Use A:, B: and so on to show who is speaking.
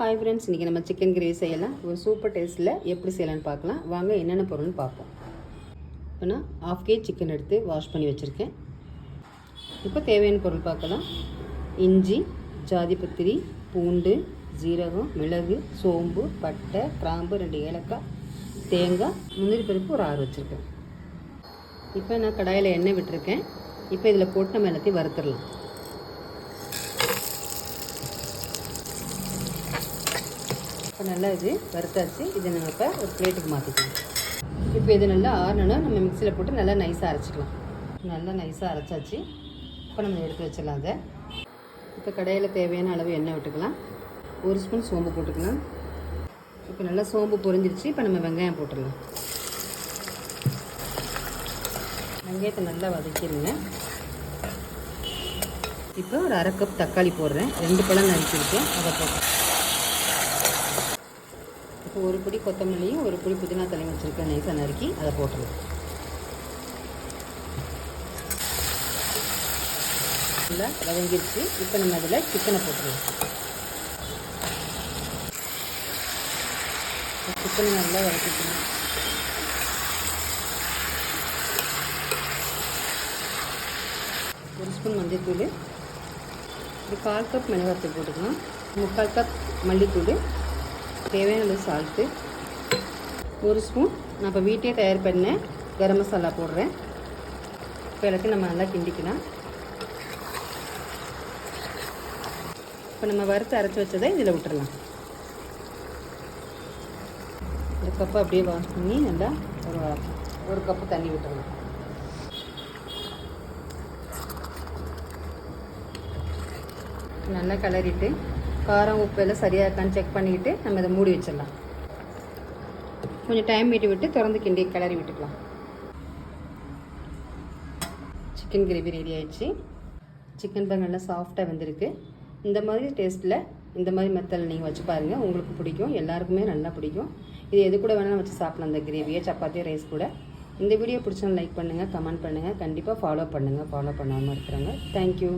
A: Hi friends, இன்றைக்கி நம்ம chicken gravy செய்யலாம். ஒரு சூப்பர் டேஸ்ட்டில் எப்படி செய்யலான்னு பார்க்கலாம். வாங்க என்னென்ன பொருள்னு பார்ப்போம். இப்போ நான் 1/2 kg சிக்கன் எடுத்து வாஷ் பண்ணி வச்சுருக்கேன். இப்போ தேவையான பொருள் பார்க்கலாம். இஞ்சி, ஜாதிபத்திரி, பூண்டு, ஜீரகம், மிளகு, சோம்பு, பட்டை, கிராம்பு, 2 ஏலக்காய், தேங்காய், முந்திரி பருப்பு ஒரு 6 வச்சுருக்கேன். இப்போ நான் கடாயில் எண்ணெய் விட்டுருக்கேன். இப்போ இதில் போட்டு நம்ம எல்லாத்தையும் வறுத்துடலாம். இப்போ நல்லா இது வறுத்தாச்சு. இதை நம்ம இப்போ ஒரு பிளேட்டுக்கு மாற்றிக்கலாம். இப்போ இது நல்லா ஆறணுன்னா நம்ம மிக்சியில் போட்டு நல்லா நைஸாக அரைச்சிக்கலாம். நல்லா நைஸாக அரைச்சாச்சு. இப்போ நம்ம எடுத்து வச்சிடலாம். அதை இப்போ கடையில் தேவையான அளவு எண்ணெய் விட்டுக்கலாம். 1 ஸ்பூன் சோம்பு போட்டுக்கலாம். இப்போ நல்லா சோம்பு பொரிஞ்சிருச்சு. இப்போ நம்ம வெங்காயம் போட்டுடலாம். வெங்காயத்தை நல்லா வதக்கிடுங்க. இப்போ ஒரு 1/2 கப் தக்காளி போடுறேன். 2 பழம் நறுக்கிருக்கேன், அதை போட்டு. இப்போ ஒரு பிடி கொத்தமல்லியும் ஒரு பிடி புதினா தலையும் வச்சுருக்கேன், நைஸாக நறுக்கி அதை போட்டுருவோம். நல்லா வதங்கிடுச்சு. இப்போ நம்ம அதில் சிக்கனை போட்டுருவோம். சிக்கனை நல்லா வதக்கிக்கணும். ஒரு ஸ்பூன் மஞ்சள்தூள், ஒரு 1/4 கப் மிளகாத்தூள் போட்டுக்கலாம். 3/4 கப் மல்லித்தூள், தேவையான அளவு சால்ட்டு, 1 ஸ்பூன் நான் இப்போ வீட்டையே தயார் பண்ண கரம் மசாலா போடுறேன். இப்போ எல்லாத்தையும் நம்ம நல்லா கிண்டிக்கலாம். இப்போ நம்ம வறுத்து அரைச்சி வச்சதை இதில் விட்டுடலாம். ஒரு கப்பு அப்படியே வாஷ் பண்ணி நல்லா ஒரு கப்பு தண்ணி விட்டுடலாம். நல்லா கிளறிட்டு காரம் உப்பு எல்லாம் சரியாக இருக்கான்னு செக் பண்ணிக்கிட்டு நம்ம இதை மூடி வச்சிடலாம். கொஞ்சம் டைம் விட்டு திறந்து கிண்டி கிளறி விட்டுக்கலாம். சிக்கன் கிரேவி ரெடி ஆயிடுச்சு. சிக்கன் பாருங்க நல்லா சாஃப்டாக வெந்திருக்கு. இந்த மாதிரி டேஸ்ட்டில் இந்த மாதிரி மெத்தடில் நீங்கள் வச்சு பாருங்கள், உங்களுக்கு பிடிக்கும். எல்லாருக்குமே நல்லா பிடிக்கும். இது எது கூட வேணாலும் வச்சு சாப்பிடலாம். இந்த கிரேவியை சப்பாத்தியோ ரைஸ் கூட. இந்த வீடியோ பிடிச்சா லைக் பண்ணுங்கள், கமெண்ட் பண்ணுங்கள். கண்டிப்பாக ஃபாலோ பண்ணுங்கள், ஃபாலோ பண்ணாமல் இருக்கிறாங்க. தேங்க்யூ.